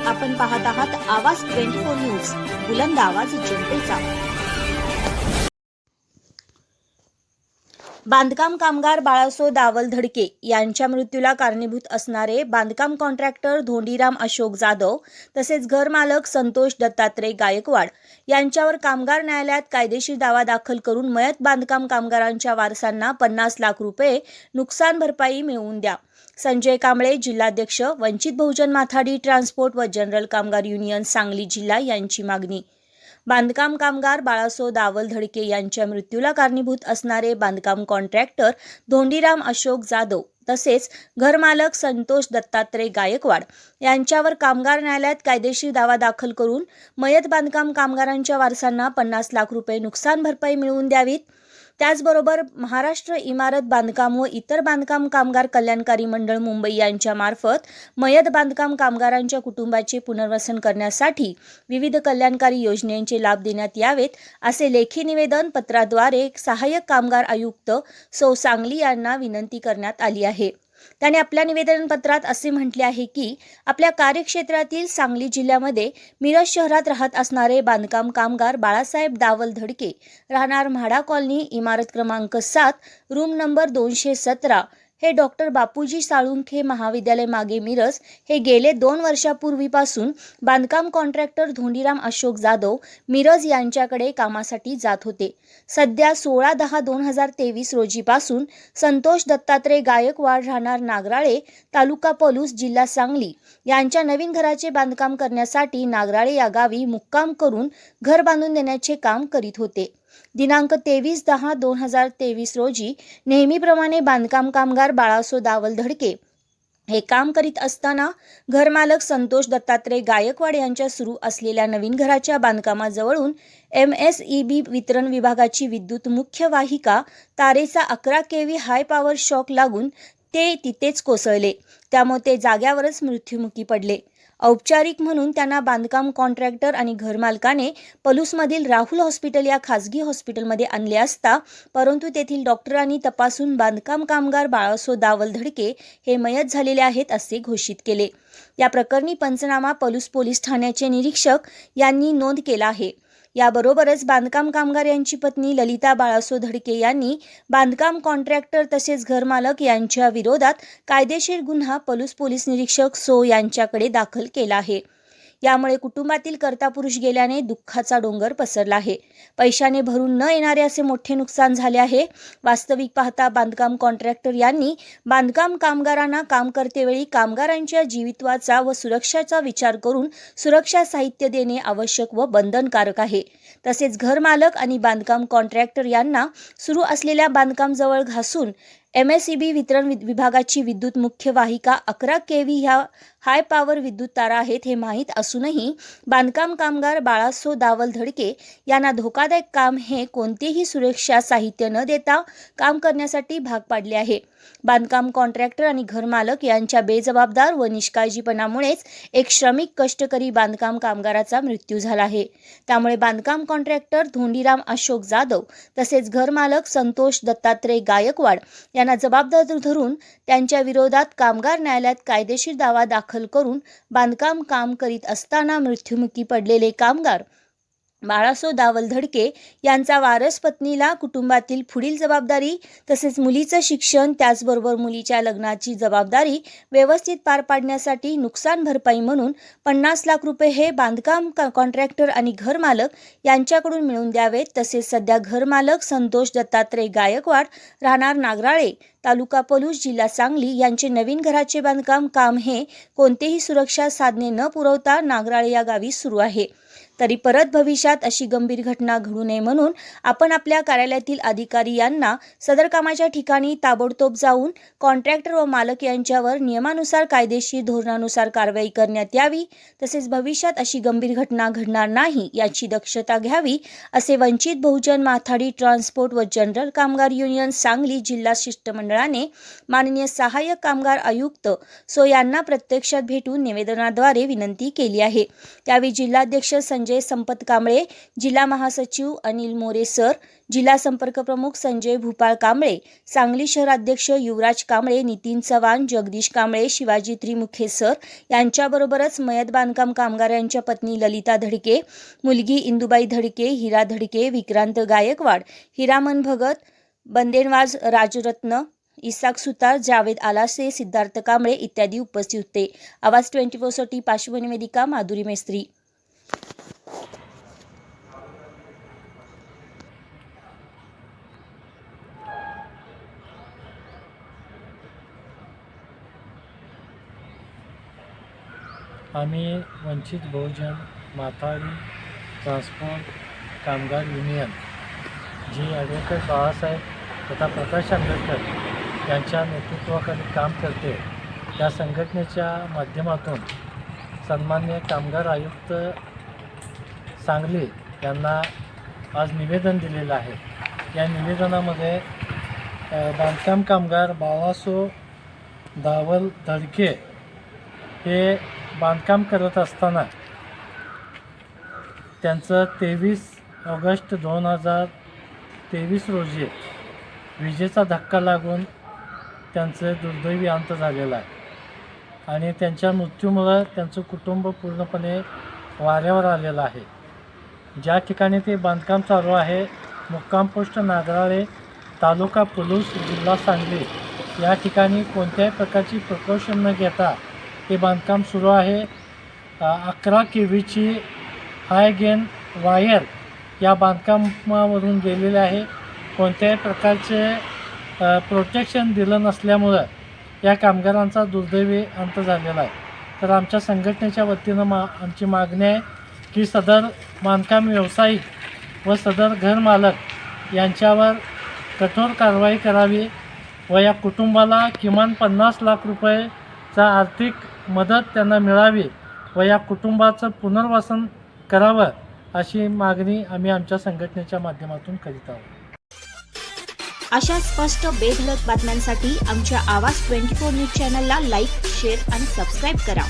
आपण पाहत आहात आवाज 24 न्यूज, बुलंद आवाज जनतेचा। बांधकाम कामगार बाळासो दावल धडके यांच्या मृत्यूला कारणीभूत असणारे बांधकाम कॉन्ट्रॅक्टर धोंडीराम अशोक जाधव तसेच घरमालक संतोष दत्तात्रय गायकवाड यांच्यावर कामगार न्यायालयात कायदेशीर दावा दाखल करून मयत बांधकाम कामगारांच्या वारसांना 50 लाख रुपये नुकसान भरपाई मिळवून द्या। संजय कांबळे, जिल्हाध्यक्ष, वंचित बहुजन माथाडी ट्रान्सपोर्ट व जनरल कामगार युनियन सांगली जिल्हा यांची मागणी। बांधकाम कामगार बाळासो दावल धडके यांच्या मृत्यूला कारणीभूत असणारे बांधकाम कॉन्ट्रॅक्टर धोंडीराम अशोक जाधव तसेच घरमालक संतोष दत्तात्रय गायकवाड यांच्यावर कामगार न्यायालयात कायदेशीर दावा दाखल करून मयत बांधकाम कामगारांच्या वारसांना 50 लाख रुपये नुकसान भरपाई मिळवून द्यावीत। त्याचबरोबर महाराष्ट्र इमारत बांधकाम व इतर बांधकाम कामगार कल्याणकारी मंडळ मुंबई यांच्या मार्फत मयत बांधकाम कामगारांच्या कुटुंबाचे पुनर्वसन करण्यासाठी विविध कल्याणकारी योजनांचे लाभ देण्यात यावेत असे लेखी निवेदन पत्राद्वारे सहाय्यक कामगार आयुक्त सौ सांगली यांना विनंती करण्यात आली आहे। त्याने आपल्या निवेदनपत्रात असे म्हटले आहे की आपल्या कार्यक्षेत्रातील सांगली जिल्ह्यामध्ये मिरज शहरात राहत असणारे बांधकाम कामगार बाळासाहेब दावल धडके राहणार म्हाडा कॉलनी इमारत क्रमांक 7 रूम नंबर 217 हे डॉक्टर बापूजी साळुंखे महाविद्यालय मागे मिरज हे गेले 2 वर्षापूर्वीपासून बांधकाम कॉन्ट्रॅक्टर धोंडीराम अशोक जाधव मिरज यांच्याकडे कामासाठी जात होते। सध्या 16/10/2023 रोजीपासून संतोष दत्तात्रय गायकवाड राहणार नागराळे तालुका पलूस जिल्हा सांगली यांच्या नवीन घराचे बांधकाम करण्यासाठी नागराळे या गावी मुक्काम करून घर बांधून देण्याचे काम करीत होते। दिनांक 23/10/2023 रोजी नेहमीप्रमाणे बांधकाम कामगार बाळासो दावल धडके हे काम करीत असताना घरमालक संतोष दत्तात्रय गायकवाड यांच्या सुरू असलेल्या नवीन घराच्या बांधकामाजवळून MSEB वितरण विभागाची विद्युत मुख्य वाहिका तारेचा 11 kV हाय पॉवर शॉक लागून ते तिथेच कोसळले। त्यामुळे ते जाग्यावरच मृत्युमुखी पडले। औपचारिक म्हणून त्यांना बांधकाम कॉन्ट्रॅक्टर आणि घरमालकाने पलूसमधील राहुल हॉस्पिटल या खासगी हॉस्पिटलमध्ये आणले असता परंतु तेथील डॉक्टरांनी तपासून बांधकाम कामगार बाळासो दावल धडके हे मयत झालेले आहेत असे घोषित केले। या प्रकरणी पंचनामा पलूस पोलीस ठाण्याचे निरीक्षक यांनी नोंद केला आहे। याबरोबरच बांधकाम कामगार यांची पत्नी ललिता बाळासो धडके यांनी बांधकाम कॉन्ट्रॅक्टर तसेच घरमालक यांच्या विरोधात कायदेशीर गुन्हा पलूस पोलीस निरीक्षक सो यांच्याकडे दाखल केला आहे। यामुळे कुटुंबातील कर्तापुरुष गेल्याने दुःखाचा डोंगर पसरला आहे। पैशाने भरून न येणारे असे मोठे नुकसान झाले आहे। वास्तविक पाहता बांधकाम कॉन्ट्रॅक्टर यांनी बांधकाम कामगारांना काम करतेवेळी कामगारांच्या जीवितवाचा व सुरक्षेचा विचार करून सुरक्षा साहित्य देणे आवश्यक व बंधनकारक आहे। तसेच घरमालक आणि बांधकाम कॉन्ट्रॅक्टर यांना सुरू असलेल्या बांधकाम जवळ घासून MSEB वितरण विभागाची विद्युत मुख्य वाहिका 11 kV ह्या हाय पॉवर विद्युत तारा आहेत हे माहीत असूनही बांधकाम कामगार बाळासो दावल धडके यांना धोकादायक काम हे कोणतेही सुरक्षा साहित्य न देता काम करण्यासाठी भाग पाडले आहे। बांधकाम कॉन्ट्रॅक्टर आणि घरमालक यांच्या बेजबाबदार व निष्काळजीपणामुळेच एक श्रमिक कष्टकरी बांधकाम कामगाराचा मृत्यू झाला आहे। त्यामुळे बांधकाम कॉन्ट्रॅक्टर धोंडीराम अशोक जाधव तसेच घरमालक संतोष दत्तात्रय गायकवाड यांना जबाबदार धरून त्यांच्या विरोधात कामगार न्यायालयात कायदेशीर दावा दाखल करून बांधकाम काम करीत असताना मृत्युमुखी पडलेले कामगार बाळासो दावल धडके यांचा वारस पत्नीला कुटुंबातील पुढील जबाबदारी तसेच मुलीचं शिक्षण त्याचबरोबर मुलीच्या लग्नाची जबाबदारी व्यवस्थित पार पाडण्यासाठी नुकसान भरपाई म्हणून 50 लाख रुपये हे बांधकाम कॉन्ट्रॅक्टर आणि घरमालक यांच्याकडून मिळवून द्यावेत। तसेच सध्या घरमालक संतोष दत्तात्रय गायकवाड राहणार नागराळे तालुका पलूस जिल्हा सांगली यांचे नवीन घराचे बांधकाम काम हे कोणतेही सुरक्षा साधने न पुरवता नागराळे या गावी सुरू आहे। तरी परत भविष्यात अशी गंभीर घटना घडू नये म्हणून आपण आपल्या कार्यालयातील अधिकारी यांना सदर कामाच्या ठिकाणी ताबडतोब जाऊन कॉन्ट्रॅक्टर व मालक यांच्यावर नियमानुसार कायदेशीर धोरणानुसार कारवाई करण्यात यावी। तसेच भविष्यात अशी गंभीर घटना घडणार नाही याची दक्षता घ्यावी असे वंचित बहुजन माथाडी ट्रान्सपोर्ट व जनरल कामगार युनियन सांगली जिल्हा शिष्टमंडळाने माननीय सहाय्यक कामगार आयुक्त सो यांना प्रत्यक्षात भेटून निवेदनाद्वारे विनंती केली आहे। त्यावेळी जिल्हाध्यक्ष संजय संपत कांबळे, जिल्हा महासचिव अनिल मोरे सर, जिल्हा संपर्क प्रमुख संजय भूपाळ कांबळे, सांगली शहराध्यक्ष युवराज कांबळे, नितीन चव्हाण, जगदीश कांबळे, शिवाजी त्रिमुखे सर यांच्याबरोबरच मयत बांधकाम कामगारांच्या पत्नी ललिता धडके, मुलगी इंदुबाई धडके, हिरा धडके, विक्रांत गायकवाड, हिरामन भगत, बंदेनवाज राजरत्न, इसाक सुतार, जावेद आलासे, सिद्धार्थ कांबळे इत्यादी उपस्थित होते. आवाज 24 साठी पार्श्वभूमी निवेदिका माधुरी मेस्त्री. आम्ही वंचित बहुजन माथाडी ट्रान्सपोर्ट कामगार युनियन जी ॲडव्होकेट बाळासाहेब तथा प्रकाश आंबेडकर यांच्या नेतृत्वाखाली काम करते, त्या संघटनेच्या माध्यमातून सन्माननीय कामगार आयुक्त सांगली यांना आज निवेदन दिलेलं आहे. या निवेदनामध्ये बांधकाम कामगार बाळासो दावल धडके हे बांधकाम करत असताना त्यांचं 23 ऑगस्ट 2023 रोजी विजेचा धक्का लागून त्यांचं दुर्दैवी अंत झालेला आहे आणि त्यांच्या मृत्यूमुळं त्यांचं कुटुंब पूर्णपणे वाऱ्यावर आलेलं आहे. ज्या ठिकाणी ते बांधकाम चालू आहे, मुक्काम पोस्ट नागराळे, तालुका पुलूस, जिल्हा सांगली या ठिकाणी कोणत्याही प्रकारची प्रिकॉशन न घेता हे बांधकाम सुरू आहे. 11 kVची हाय गेन वायर या बांधकामावरून गेलेले आहे. कोणत्याही प्रकारचे प्रोटेक्शन दिलं नसल्यामुळं या कामगारांचा दुर्दैवी अंत झालेला आहे. तर आमच्या संघटनेच्या वतीनं आमची मागणी आहे की सदर बांधकाम व्यावसायिक व सदर घरमालक यांच्यावर कठोर कारवाई करावी व या कुटुंबाला किमान 50 लाख रुपयेचा आर्थिक मदत त्यांना मिळावी व या कुटुंबाचं पुनर्वसन करावं अशी मागणी आम्ही आमच्या संघटनेच्या माध्यमातून करीत आहोत. अशा स्पष्ट बेधडक बातम्यांसाठी आमच्या आवाज 24 न्यूज चॅनलला लाईक, शेअर आणि सबस्क्राईब करा.